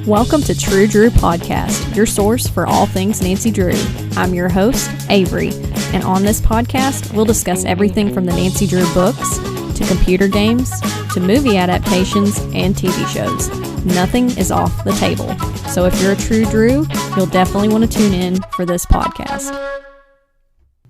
Welcome to True Drew Podcast, your source for all things Nancy Drew. I'm your host, Avery, and on this podcast, we'll discuss everything from the Nancy Drew books, to computer games, to movie adaptations, and TV shows. Nothing is off the table. So if you're a True Drew, you'll definitely want to tune in for this podcast.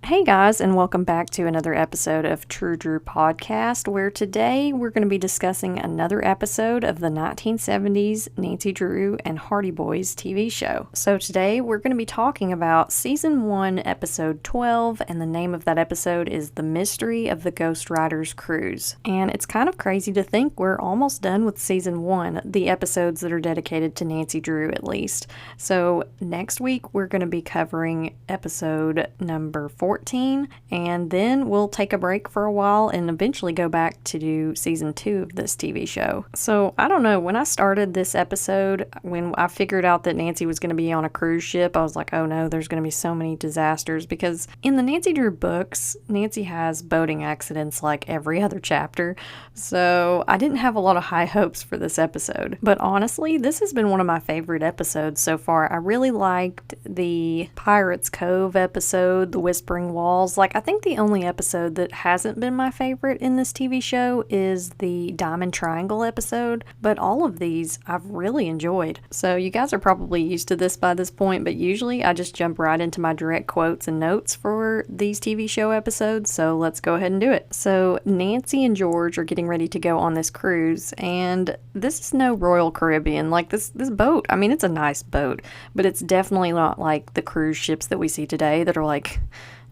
Hey guys, and welcome back to another episode of True Drew Podcast, where today we're going to be discussing another episode of the 1970s Nancy Drew and Hardy Boys TV show. So today we're going to be talking about Season 1, Episode 12, and the name of that episode is The Mystery of the Ghost Rider's Cruise. And it's kind of crazy to think we're almost done with Season 1, the episodes that are dedicated to Nancy Drew at least. So next week we're going to be covering episode number 14, and then we'll take a break for a while and eventually go back to do season 2 of this TV show. So I don't know, when I started this episode, when I figured out that Nancy was going to be on a cruise ship, I was like, oh no, there's going to be so many disasters, because in the Nancy Drew books, Nancy has boating accidents like every other chapter, so I didn't have a lot of high hopes for this episode. But honestly, this has been one of my favorite episodes so far. I really liked the Pirates Cove episode, the Whispering Walls. Like, I think the only episode that hasn't been my favorite in this TV show is the Diamond Triangle episode, but all of these I've really enjoyed. So you guys are probably used to this by this point, but usually I just jump right into my direct quotes and notes for these TV show episodes, so let's go ahead and do it. So Nancy and George are getting ready to go on this cruise, and this is no Royal Caribbean. Like, this boat, I mean, it's a nice boat, but it's definitely not like the cruise ships that we see today that are like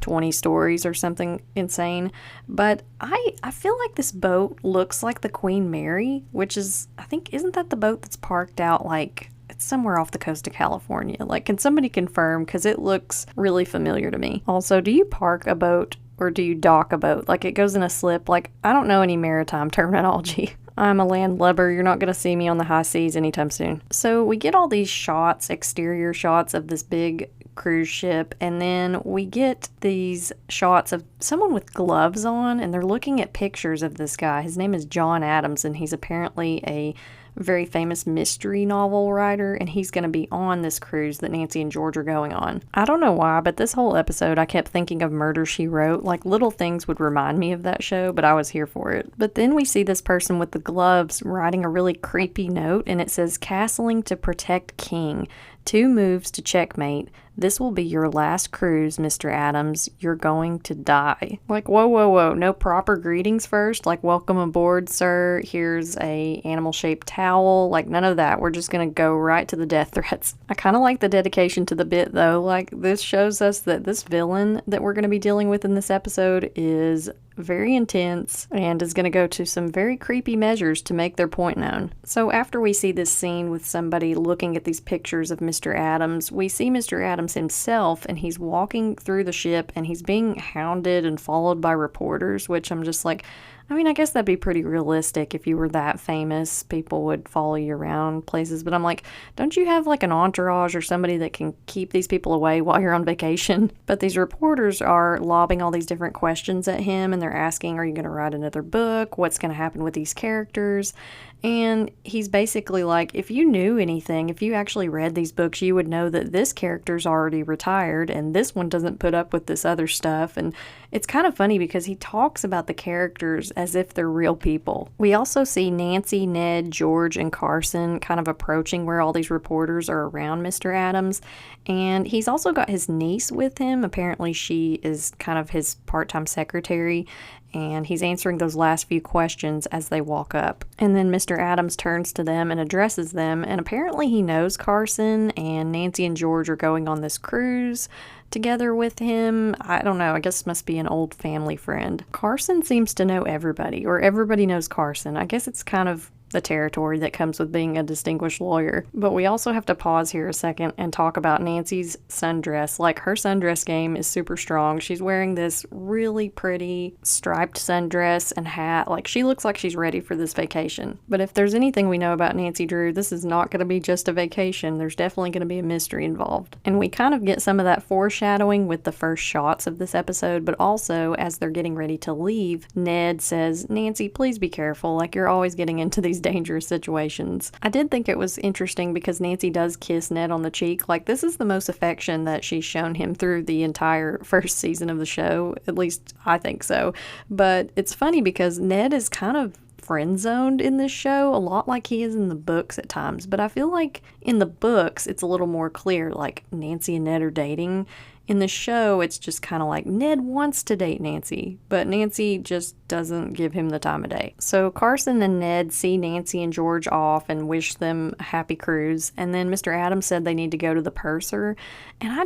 20 stories or something insane. But I feel like this boat looks like the Queen Mary, which is, I think, isn't that the boat that's parked out like it's somewhere off the coast of California? Like, can somebody confirm? Because it looks really familiar to me. Also, do you park a boat or do you dock a boat? Like, it goes in a slip? Like, I don't know any maritime terminology. I'm a landlubber. You're not going to see me on the high seas anytime soon. So we get all these shots, exterior shots of this big cruise ship, and then we get these shots of someone with gloves on, and they're looking at pictures of this guy. His name is John Adams, and he's apparently a very famous mystery novel writer, and he's going to be on this cruise that Nancy and George are going on. I don't know why, but this whole episode I kept thinking of Murder, She Wrote. Like, little things would remind me of that show, but I was here for it. But then we see this person with the gloves writing a really creepy note, and it says, "Castling to protect King. 2 moves to checkmate. This will be your last cruise, Mr. Adams. You're going to die." Like, whoa. No proper greetings first? Like, welcome aboard, sir. Here's a animal-shaped towel. Like, none of that. We're just going to go right to the death threats. I kind of like the dedication to the bit, though. Like, this shows us that this villain that we're going to be dealing with in this episode is very intense and is going to go to some very creepy measures to make their point known. So after we see this scene with somebody looking at these pictures of Mr. Adams, we see Mr. Adams himself, and he's walking through the ship and he's being hounded and followed by reporters, which I'm just like, I mean, I guess that'd be pretty realistic if you were that famous. People would follow you around places. But I'm like, don't you have like an entourage or somebody that can keep these people away while you're on vacation? But these reporters are lobbing all these different questions at him, and they're asking, are you going to write another book? What's going to happen with these characters? And he's basically like, if you knew anything, if you actually read these books, you would know that this character's already retired and this one doesn't put up with this other stuff. And it's kind of funny because he talks about the characters as if they're real people. We also see Nancy, Ned, George, and Carson kind of approaching where all these reporters are around Mr. Adams. And he's also got his niece with him. Apparently she is kind of his part-time secretary, and he's answering those last few questions as they walk up. And then Mr. Adams turns to them and addresses them, and apparently he knows Carson, and Nancy and George are going on this cruise together with him. I don't know, I guess must be an old family friend. Carson seems to know everybody, or everybody knows Carson. I guess it's kind of the territory that comes with being a distinguished lawyer. But we also have to pause here a second and talk about Nancy's sundress. Like, her sundress game is super strong. She's wearing this really pretty striped sundress and hat. Like, she looks like she's ready for this vacation. But if there's anything we know about Nancy Drew, this is not going to be just a vacation. There's definitely going to be a mystery involved. And we kind of get some of that foreshadowing with the first shots of this episode, but also as they're getting ready to leave, Ned says, "Nancy, please be careful. Like, you're always getting into these dangerous situations. I did think it was interesting because Nancy does kiss Ned on the cheek. Like, this is the most affection that she's shown him through the entire first season of the show. At least I think so. But it's funny because Ned is kind of friend-zoned in this show, a lot like he is in the books at times. But I feel like in the books, it's a little more clear, like Nancy and Ned are dating. In the show, it's just kind of like Ned wants to date Nancy, but Nancy just doesn't give him the time of day. So Carson and Ned see Nancy and George off and wish them a happy cruise, and then Mr. Adams said they need to go to the purser, and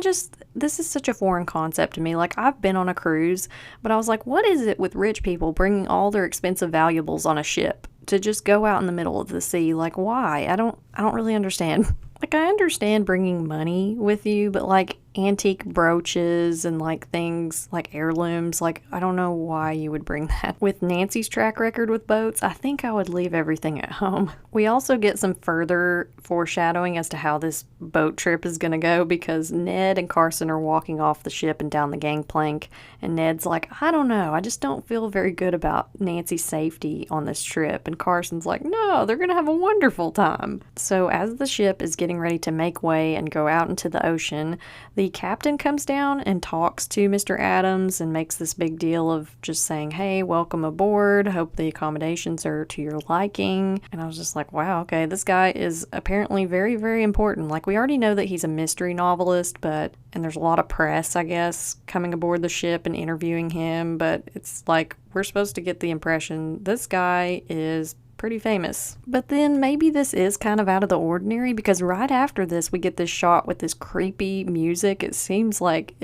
this is such a foreign concept to me. Like, I've been on a cruise, but I was like, what is it with rich people bringing all their expensive valuables on a ship to just go out in the middle of the sea? Like, why? I don't really understand. Like, I understand bringing money with you, but like antique brooches and like things like heirlooms, like I don't know why you would bring that. With Nancy's track record with boats, I think I would leave everything at home. We also get some further foreshadowing as to how this boat trip is going to go, because Ned and Carson are walking off the ship and down the gangplank, and Ned's like, I don't know, I just don't feel very good about Nancy's safety on this trip, and Carson's like, no, they're going to have a wonderful time. So as the ship is getting ready to make way and go out into the ocean, the captain comes down and talks to Mr. Adams and makes this big deal of just saying, hey, welcome aboard, hope the accommodations are to your liking. And I was just like, wow, okay, this guy is apparently very, very important. Like, we already know that he's a mystery novelist, and there's a lot of press, I guess, coming aboard the ship and interviewing him, but it's like we're supposed to get the impression this guy is pretty famous. But then maybe this is kind of out of the ordinary, because right after this we get this shot with this creepy music. It sounds like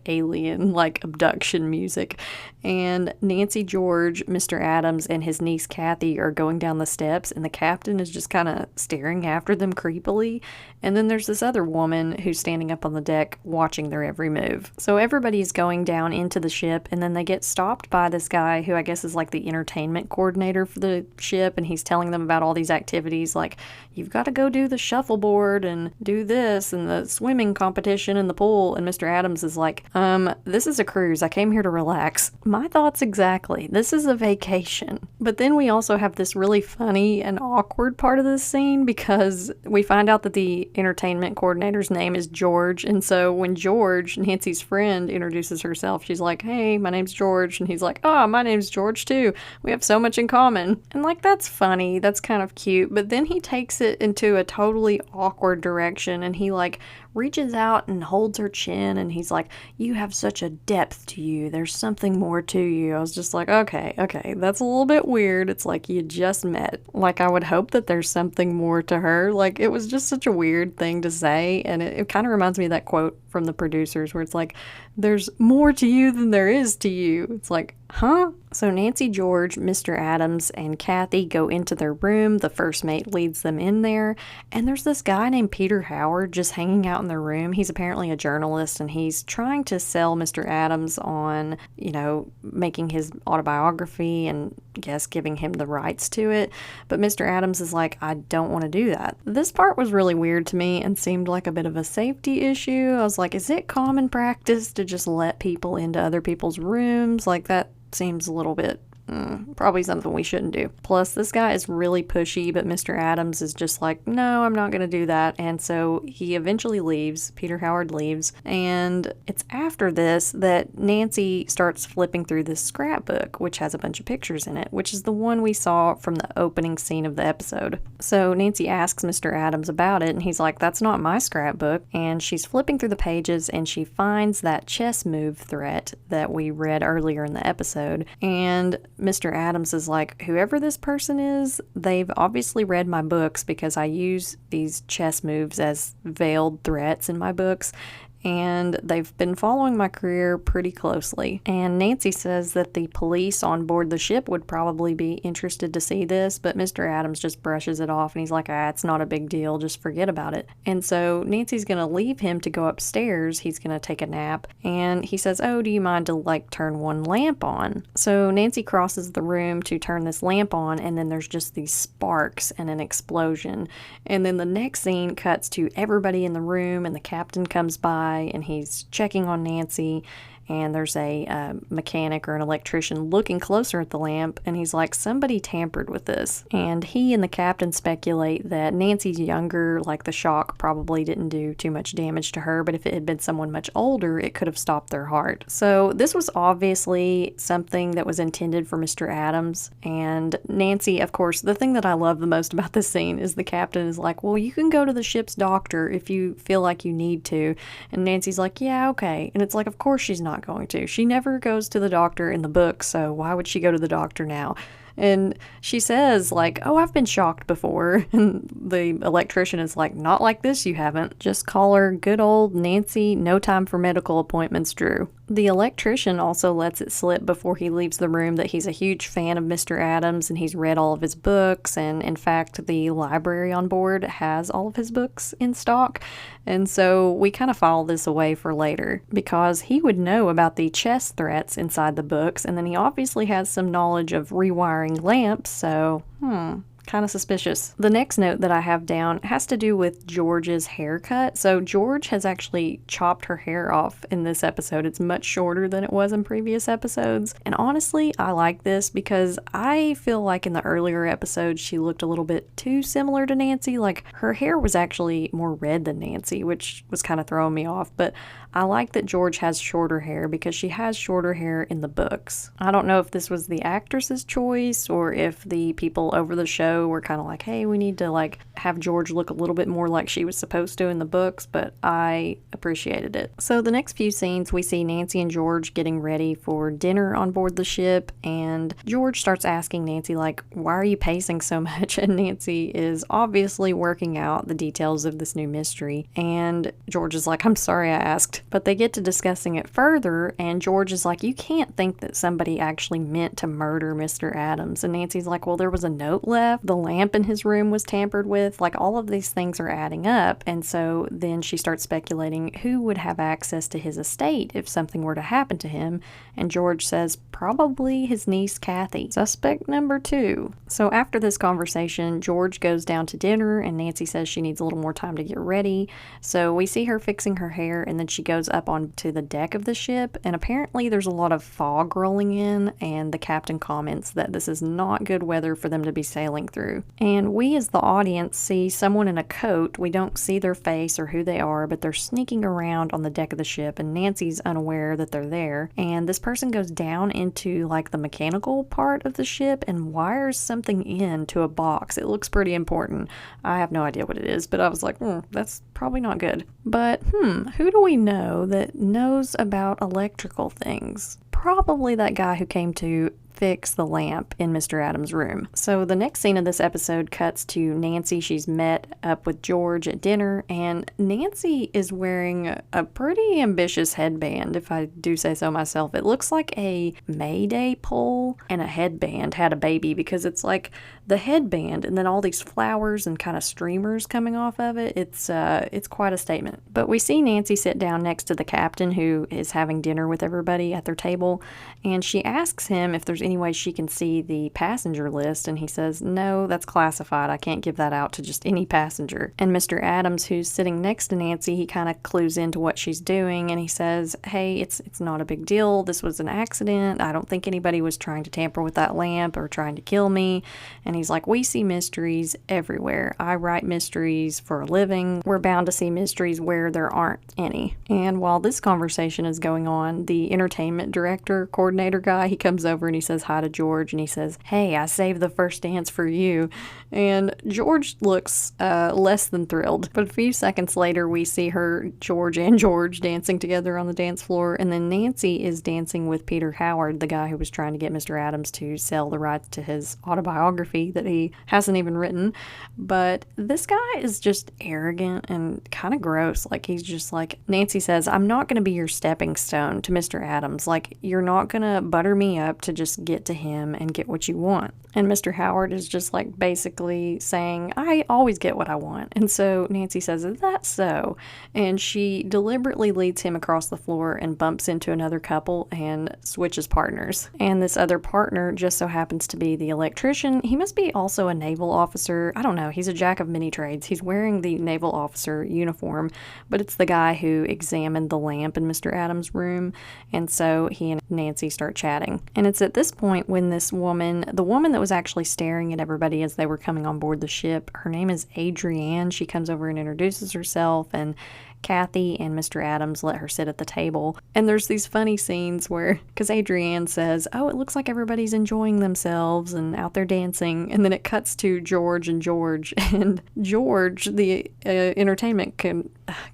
alien, like abduction music, and Nancy, George, Mr. Adams, and his niece Kathy are going down the steps, and the captain is just kind of staring after them creepily, and then there's this other woman who's standing up on the deck watching their every move. So everybody's going down into the ship, and then they get stopped by this guy who I guess is like the entertainment coordinator for the ship, and he's telling them about all these activities, like, you've got to go do the shuffleboard and do this and the swimming competition in the pool. And Mr. Adams is like, this is a cruise, I came here to relax. My thoughts exactly. This is a vacation. But then we also have this really funny and awkward part of this scene, because we find out that the entertainment coordinator's name is George, and so when George, Nancy's friend, introduces herself, she's like, hey, my name's George, and he's like, oh, my name's George too, we have so much in common. And like, that's funny, that's kind of cute, but then he takes it into a totally awkward direction, and he like reaches out and holds her chin, and he's like, you have such a depth to you, there's something more to you. I was just like, okay, that's a little bit weird. It's like you just met. Like, I would hope that there's something more to her. Like, it was just such a weird thing to say, and it kind of reminds me of that quote from the producers where it's like, there's more to you than there is to you. It's like, huh? So Nancy, George, Mr. Adams, and Kathy go into their room. The first mate leads them in there, and there's this guy named Peter Howard just hanging out in their room. He's apparently a journalist, and he's trying to sell Mr. Adams on, making his autobiography and, I guess, giving him the rights to it. But Mr. Adams is like, I don't want to do that. This part was really weird to me and seemed like a bit of a safety issue. I was like, is it common practice to just let people into other people's rooms? Like, that seems a little bit probably something we shouldn't do. Plus, this guy is really pushy, but Mr. Adams is just like, no, I'm not going to do that. And so he eventually leaves. Peter Howard leaves. And it's after this that Nancy starts flipping through this scrapbook, which has a bunch of pictures in it, which is the one we saw from the opening scene of the episode. So Nancy asks Mr. Adams about it, and he's like, that's not my scrapbook. And she's flipping through the pages, and she finds that chess move threat that we read earlier in the episode. And Mr. Adams is like, whoever this person is, they've obviously read my books, because I use these chess moves as veiled threats in my books, and they've been following my career pretty closely. And Nancy says that the police on board the ship would probably be interested to see this, but Mr. Adams just brushes it off, and he's like, it's not a big deal, just forget about it. And so Nancy's gonna leave him to go upstairs. He's gonna take a nap, and he says, oh, do you mind to turn one lamp on? So Nancy crosses the room to turn this lamp on, and then there's just these sparks and an explosion. And then the next scene cuts to everybody in the room, and the captain comes by, and he's checking on Nancy, and there's a mechanic or an electrician looking closer at the lamp, and he's like, somebody tampered with this. And he and the captain speculate that Nancy's younger, like the shock probably didn't do too much damage to her, but if it had been someone much older, it could have stopped their heart. So this was obviously something that was intended for Mr. Adams. And Nancy, of course, the thing that I love the most about this scene is the captain is like, well, you can go to the ship's doctor if you feel like you need to. And Nancy's like, yeah, okay. And it's like, of course she's not going to. She never goes to the doctor in the book, so why would she go to the doctor now? And she says, like, oh, I've been shocked before. And the electrician is like, not like this, you haven't. Just call her good old Nancy, no time for medical appointments, Drew. The electrician also lets it slip before he leaves the room that he's a huge fan of Mr. Adams and he's read all of his books. And in fact, the library on board has all of his books in stock. And so we kind of file this away for later because he would know about the chess threats inside the books. And then he obviously has some knowledge of rewiring lamps. So, kind of suspicious. The next note that I have down has to do with George's haircut. So George has actually chopped her hair off in this episode. It's much shorter than it was in previous episodes. And honestly, I like this because I feel like in the earlier episodes, she looked a little bit too similar to Nancy. Like her hair was actually more red than Nancy, which was kind of throwing me off. But I like that George has shorter hair because she has shorter hair in the books. I don't know if this was the actress's choice or if the people over the show were kind of like, hey, we need to like have George look a little bit more like she was supposed to in the books, but I appreciated it. So the next few scenes, we see Nancy and George getting ready for dinner on board the ship, and George starts asking Nancy, like, why are you pacing so much? And Nancy is obviously working out the details of this new mystery, and George is like, I'm sorry I asked. But they get to discussing it further, and George is like, you can't think that somebody actually meant to murder Mr. Adams. And Nancy's like, well, there was a note left. The lamp in his room was tampered with. Like, all of these things are adding up. And so then she starts speculating who would have access to his estate if something were to happen to him. And George says, probably his niece, Kathy. Suspect number 2. So after this conversation, George goes down to dinner, and Nancy says she needs a little more time to get ready. So we see her fixing her hair, and then she goes up onto the deck of the ship, and apparently there's a lot of fog rolling in, and the captain comments that this is not good weather for them to be sailing through. And we as the audience see someone in a coat. We don't see their face or who they are, but they're sneaking around on the deck of the ship, and Nancy's unaware that they're there. And this person goes down into like the mechanical part of the ship and wires something into a box. It looks pretty important. I have no idea what it is, but I was like, that's probably not good. But who do we know that knows about electrical things? Probably that guy who came to fix the lamp in Mr. Adams' room. So the next scene of this episode cuts to Nancy. She's met up with George at dinner, and Nancy is wearing a pretty ambitious headband, if I do say so myself. It looks like a Mayday pole and a headband had a baby, because it's like the headband and then all these flowers and kind of streamers coming off of it. It's quite a statement. But we see Nancy sit down next to the captain, who is having dinner with everybody at their table, and she asks him if there's any way she can see the passenger list, and he says, no, that's classified. I can't give that out to just any passenger. And Mr. Adams, who's sitting next to Nancy, he kind of clues into what she's doing, and he says, hey, it's not a big deal. This was an accident. I don't think anybody was trying to tamper with that lamp or trying to kill me. And he's like, we see mysteries everywhere. I write mysteries for a living. We're bound to see mysteries where there aren't any. And while this conversation is going on, the entertainment director, coordinator guy, he comes over and he says hi to George, and he says, hey, I saved the first dance for you. And George looks less than thrilled. But a few seconds later, we see George and George dancing together on the dance floor, and then Nancy is dancing with Peter Howard, the guy who was trying to get Mr. Adams to sell the rights to his autobiography that he hasn't even written. But this guy is just arrogant and kind of gross. Like, he's just like, Nancy says, I'm not going to be your stepping stone to Mr. Adams. Like, you're not going to butter me up to just get to him and get what you want. And Mr. Howard is just like basically saying, I always get what I want. And so Nancy says, is that so? And she deliberately leads him across the floor and bumps into another couple and switches partners. And this other partner just so happens to be the electrician. He must be also a naval officer. I don't know. He's a jack of many trades. He's wearing the naval officer uniform, but it's the guy who examined the lamp in Mr. Adams' room. And so he and Nancy start chatting. And it's at this point when this woman, the woman that was actually staring at everybody as they were coming on board the ship, her name is Adrienne. She comes over and introduces herself, and Kathy and Mr. Adams let her sit at the table. And there's these funny scenes where, because Adrienne says, oh, it looks like everybody's enjoying themselves and out there dancing. And then it cuts to George and George. And George, the entertainment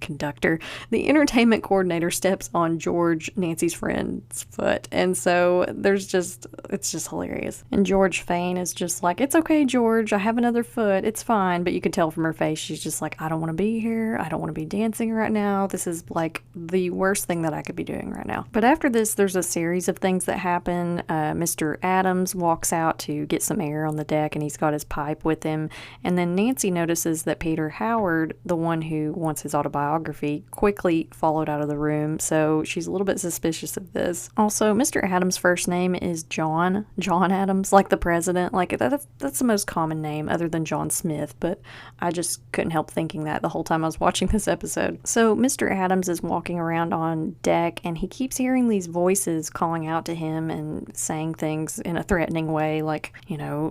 conductor, the entertainment coordinator, steps on George, Nancy's friend's foot. And so it's just hilarious. And George Fane is just like, it's okay, George, I have another foot, it's fine. But you can tell from her face, she's just like, I don't want to be here. I don't want to be dancing right now. This is like the worst thing that I could be doing right now. But after this, there's a series of things that happen. Mr. Adams walks out to get some air on the deck, and he's got his pipe with him. And then Nancy notices that Peter Howard, the one who wants his autobiography, quickly followed out of the room. So she's a little bit suspicious of this. Also, Mr. Adams' first name is John Adams, like the president. Like that's the most common name other than John Smith, but I just couldn't help thinking that the whole time I was watching this episode. So Mr. Adams is walking around on deck, and he keeps hearing these voices calling out to him and saying things in a threatening way, like,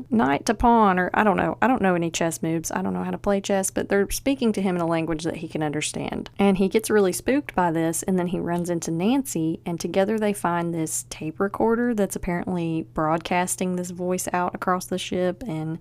knight to pawn, or I don't know any chess moves. I don't know how to play chess, but they're speaking to him in a language that he can understand. And he gets really spooked by this, and then he runs into Nancy, and together they find this tape recorder that's apparently broadcasting this voice out across the ship. And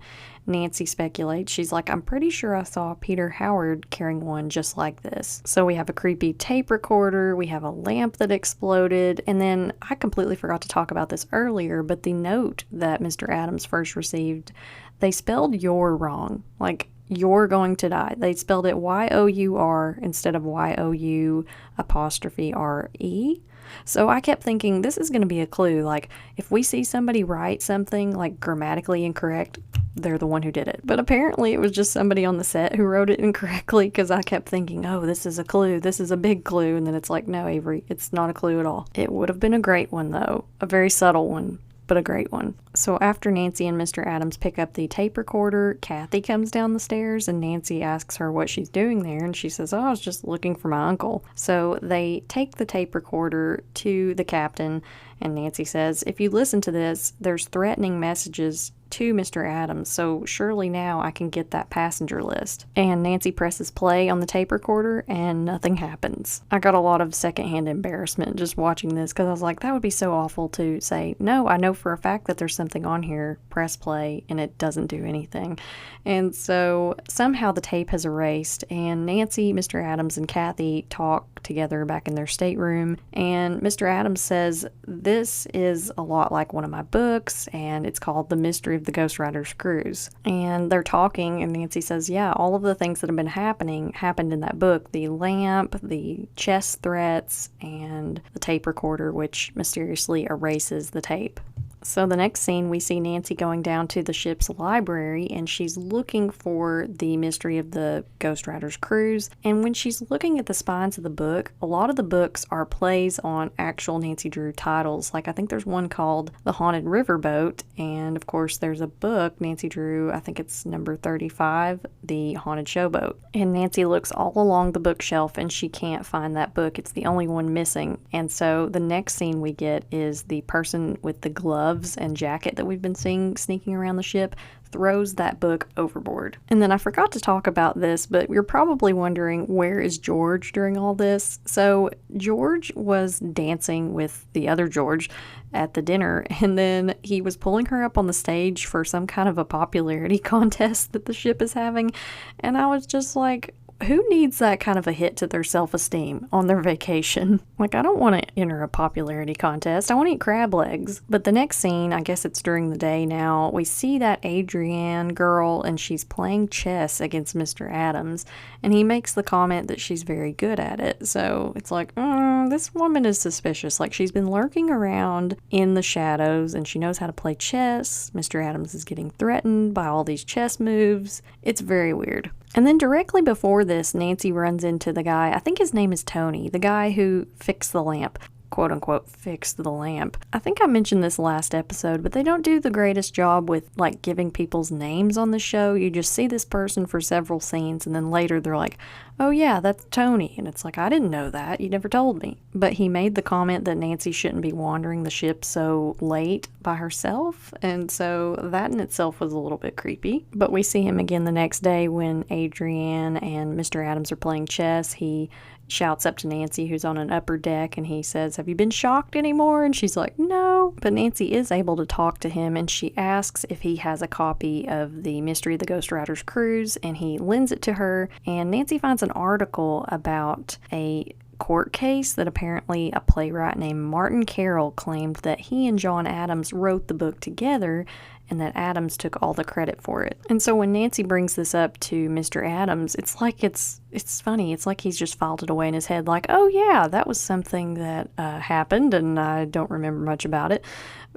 Nancy speculates, she's like, I'm pretty sure I saw Peter Howard carrying one just like this. So we have a creepy tape recorder, we have a lamp that exploded, and then I completely forgot to talk about this earlier, but the note that Mr. Adams first received, they spelled "you're" wrong. Like, you're going to die. They spelled it Y-O-U-R instead of Y-O-U apostrophe R-E. So I kept thinking, this is going to be a clue. Like, if we see somebody write something like grammatically incorrect, they're the one who did it. But apparently it was just somebody on the set who wrote it incorrectly, because I kept thinking, oh, this is a clue. This is a big clue. And then it's like, no, Avery, it's not a clue at all. It would have been a great one, though. A very subtle one, but a great one. So after Nancy and Mr. Adams pick up the tape recorder, Kathy comes down the stairs, and Nancy asks her what she's doing there, and she says, oh, I was just looking for my uncle. So they take the tape recorder to the captain, and Nancy says, if you listen to this, there's threatening messages to Mr. Adams, so surely now I can get that passenger list. And Nancy presses play on the tape recorder, and nothing happens. I got a lot of secondhand embarrassment just watching this, because I was like, that would be so awful to say, no, I know for a fact that there's something on here, press play, and it doesn't do anything. And so somehow the tape has erased, and Nancy, Mr. Adams, and Kathy talk together back in their stateroom, and Mr. Adams says, this is a lot like one of my books, and it's called The Mystery of the Ghost Rider's Cruise. And they're talking, and Nancy says, yeah, all of the things that have been happening happened in that book. The lamp, the chess threats, and the tape recorder, which mysteriously erases the tape. So the next scene, we see Nancy going down to the ship's library, and she's looking for the Mystery of the Ghost Rider's Cruise. And when she's looking at the spines of the book, a lot of the books are plays on actual Nancy Drew titles. Like, I think there's one called The Haunted Riverboat, and of course there's a book, Nancy Drew, I think it's number 35, The Haunted Showboat. And Nancy looks all along the bookshelf, and she can't find that book. It's the only one missing. And so the next scene we get is the person with the gloves and jacket that we've been seeing sneaking around the ship throws that book overboard. And then I forgot to talk about this, but you're probably wondering, where is George during all this? So George was dancing with the other George at the dinner, and then he was pulling her up on the stage for some kind of a popularity contest that the ship is having. And I was just like, who needs that kind of a hit to their self-esteem on their vacation? Like, I don't want to enter a popularity contest. I want to eat crab legs. But the next scene, I guess it's during the day now, we see that Adrienne girl, and she's playing chess against Mr. Adams, and he makes the comment that she's very good at it. So it's like, this woman is suspicious. Like, she's been lurking around in the shadows, and she knows how to play chess. Mr. Adams is getting threatened by all these chess moves. It's very weird. And then directly before this, Nancy runs into the guy, I think his name is Tony, the guy who fixed the lamp. Quote unquote, fixed the lamp. I think I mentioned this last episode, but they don't do the greatest job with like giving people's names on the show. You just see this person for several scenes, and then later they're like, oh yeah, that's Tony. And it's like, I didn't know that. You never told me. But he made the comment that Nancy shouldn't be wandering the ship so late by herself. And so that in itself was a little bit creepy. But we see him again the next day when Adrienne and Mr. Adams are playing chess. He shouts up to Nancy, who's on an upper deck, and he says, have you been shocked anymore? And she's like, no. But Nancy is able to talk to him, and she asks if he has a copy of the Mystery of the Ghost Riders Cruise, and he lends it to her. And Nancy finds an article about a court case that apparently a playwright named Martin Carroll claimed that he and John Adams wrote the book together, and that Adams took all the credit for it. And so when Nancy brings this up to Mr. Adams, it's like it's funny. It's like he's just filed it away in his head, like, oh yeah, that was something that happened, and I don't remember much about it.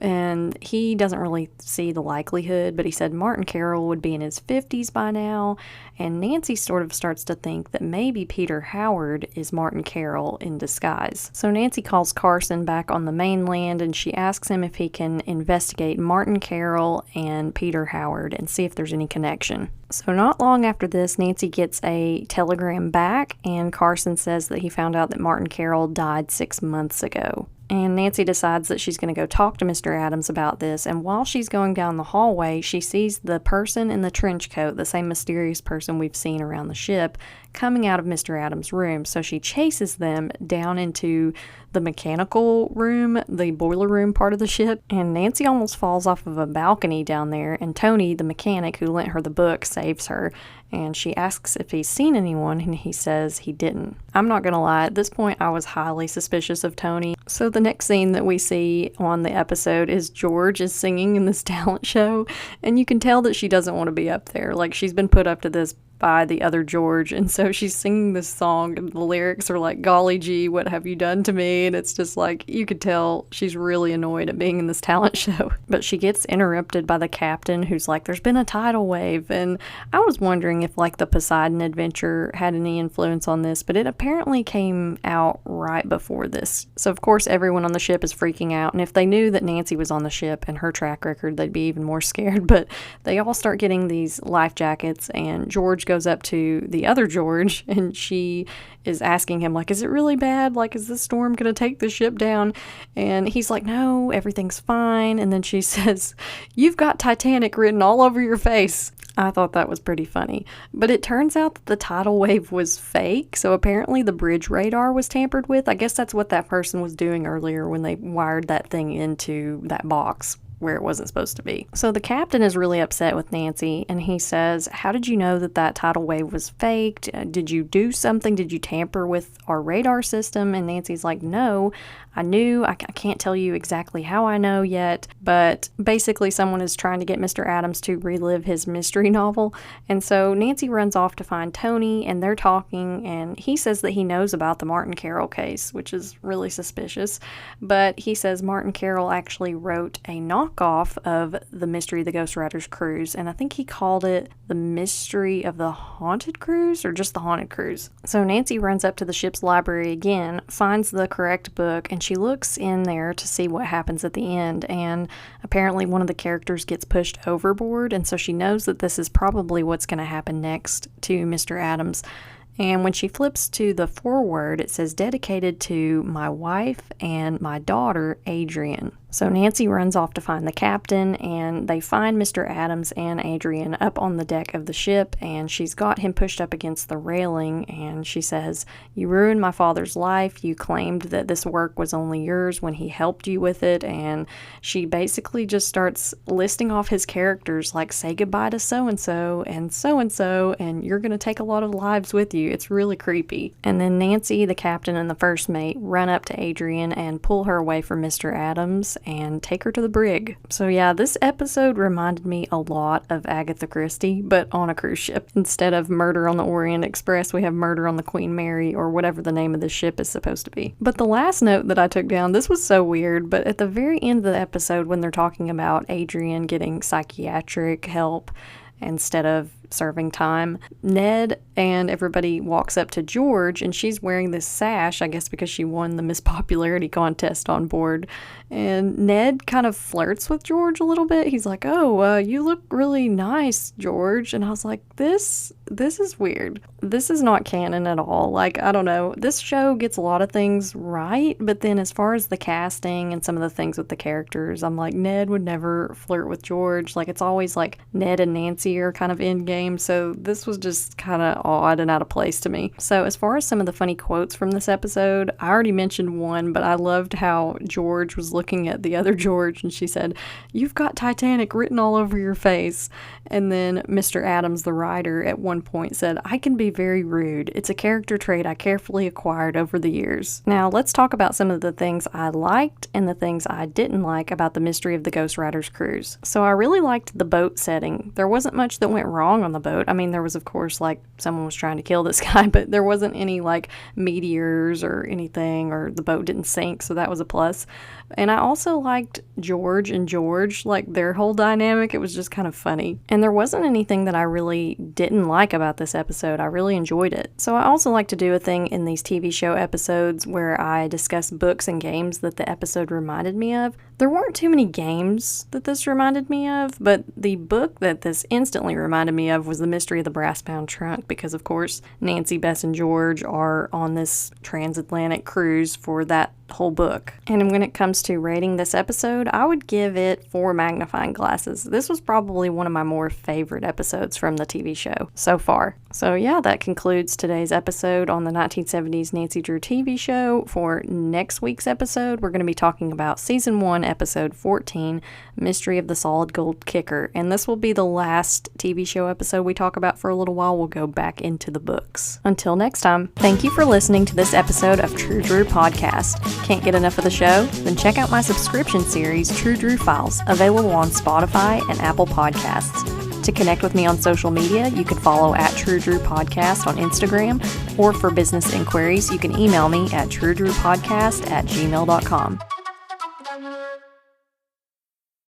And he doesn't really see the likelihood, but he said Martin Carroll would be in his 50s by now, and Nancy sort of starts to think that maybe Peter Howard is Martin Carroll in disguise. So Nancy calls Carson back on the mainland, and she asks him if he can investigate Martin Carroll and Peter Howard and see if there's any connection. So not long after this, Nancy gets a telegram back, and Carson says that he found out that Martin Carroll died 6 months ago. And Nancy decides that she's going to go talk to Mr. Adams about this, and while she's going down the hallway, she sees the person in the trench coat, the same mysterious person we've seen around the ship, coming out of Mr. Adams' room. So she chases them down into the mechanical room, the boiler room part of the ship, and Nancy almost falls off of a balcony down there, and Tony, the mechanic who lent her the book, saves her, and she asks if he's seen anyone, and he says he didn't. I'm not gonna lie, at this point I was highly suspicious of Tony. So the next scene that we see on the episode is George is singing in this talent show, and you can tell that she doesn't want to be up there. Like, she's been put up to this by the other George, and so she's singing this song, and the lyrics are like, golly gee, what have you done to me? And it's just like, you could tell she's really annoyed at being in this talent show. But she gets interrupted by the captain, who's like, there's been a tidal wave. And I was wondering if like the Poseidon adventure had any influence on this, but it apparently came out right before this. So of course everyone on the ship is freaking out, and if they knew that Nancy was on the ship and her track record, they'd be even more scared. But they all start getting these life jackets, and George goes up to the other George, and she is asking him, like, is it really bad? Like, is this storm gonna take the ship down? And he's like, no, everything's fine. And then she says, you've got Titanic written all over your face. I thought that was pretty funny. But it turns out that the tidal wave was fake, so apparently the bridge radar was tampered with. I guess that's what that person was doing earlier when they wired that thing into that box where it wasn't supposed to be. So the captain is really upset with Nancy, and he says, how did you know that that tidal wave was faked? Did you do something? Did you tamper with our radar system? And Nancy's like, no, I knew. I can't tell you exactly how I know yet, but basically someone is trying to get Mr. Adams to relive his mystery novel. And so Nancy runs off to find Tony, and they're talking, and he says that he knows about the Martin Carroll case, which is really suspicious. But he says Martin Carroll actually wrote a knockoff of the Mystery of the Ghost Riders Cruise, and I think he called it the Mystery of the Haunted Cruise, or just the Haunted Cruise. So Nancy runs up to the ship's library again, finds the correct book, and she looks in there to see what happens at the end, and apparently one of the characters gets pushed overboard, and so she knows that this is probably what's going to happen next to Mr. Adams. And when she flips to the foreword, it says, dedicated to my wife and my daughter, Adrienne. So Nancy runs off to find the captain, and they find Mr. Adams and Adrian up on the deck of the ship, and she's got him pushed up against the railing, and she says, "You ruined my father's life. You claimed that this work was only yours when he helped you with it," and she basically just starts listing off his characters, like, say goodbye to so-and-so, and you're going to take a lot of lives with you. It's really creepy. And then Nancy, the captain, and the first mate run up to Adrian and pull her away from Mr. Adams and take her to the brig. So yeah, this episode reminded me a lot of Agatha Christie, but on a cruise ship. Instead of Murder on the Orient Express, we have Murder on the Queen Mary, or whatever the name of this ship is supposed to be. But the last note that I took down, this was so weird, but at the very end of the episode, when they're talking about Adrian getting psychiatric help instead of serving time, Ned and everybody walks up to George, and she's wearing this sash, I guess because she won the Miss Popularity contest on board. And Ned kind of flirts with George a little bit. He's like, "Oh, you look really nice, George." And I was like, this is weird. This is not canon at all. Like, I don't know. This show gets a lot of things right, but then as far as the casting and some of the things with the characters, I'm like, Ned would never flirt with George. Like, it's always like Ned and Nancy are kind of in game, so this was just kind of odd and out of place to me. So as far as some of the funny quotes from this episode, I already mentioned one, but I loved how George was looking at the other George, and she said, "You've got Titanic written all over your face." And then Mr. Adams, the writer, at one point said, "I can be very rude. It's a character trait I carefully acquired over the years." Now, let's talk about some of the things I liked and the things I didn't like about the Mystery of the Ghost Riders cruise. So I really liked the boat setting. There wasn't much that went wrong on the boat. I mean, there was, of course, like, someone was trying to kill this guy, but there wasn't any, like, meteors or anything, or the boat didn't sink, so that was a plus. And I also liked George and George, like, their whole dynamic. It was just kind of funny. And there wasn't anything that I really didn't like about this episode. I really enjoyed it. So I also like to do a thing in these TV show episodes where I discuss books and games that the episode reminded me of. There weren't too many games that this reminded me of, but the book that this instantly reminded me of was The Mystery of the Brass-Bound Trunk, because, of course, Nancy, Bess, and George are on this transatlantic cruise for that whole book. And when it comes to rating this episode, I would give it 4 magnifying glasses. This was probably one of my more favorite episodes from the TV show so far. So yeah, that concludes today's episode on the 1970s Nancy Drew TV show. For next week's episode, we're going to be talking about Season 1, Episode 14, Mystery of the Solid Gold Kicker. And this will be the last TV show episode we talk about for a little while. We'll go back into the books. Until next time, thank you for listening to this episode of True Drew Podcast. Can't get enough of the show? Then check out my subscription series, True Drew Files, available on Spotify and Apple Podcasts. To connect with me on social media, you can follow at True Drew Podcast on Instagram, or for business inquiries, you can email me at truedrewpodcast@gmail.com.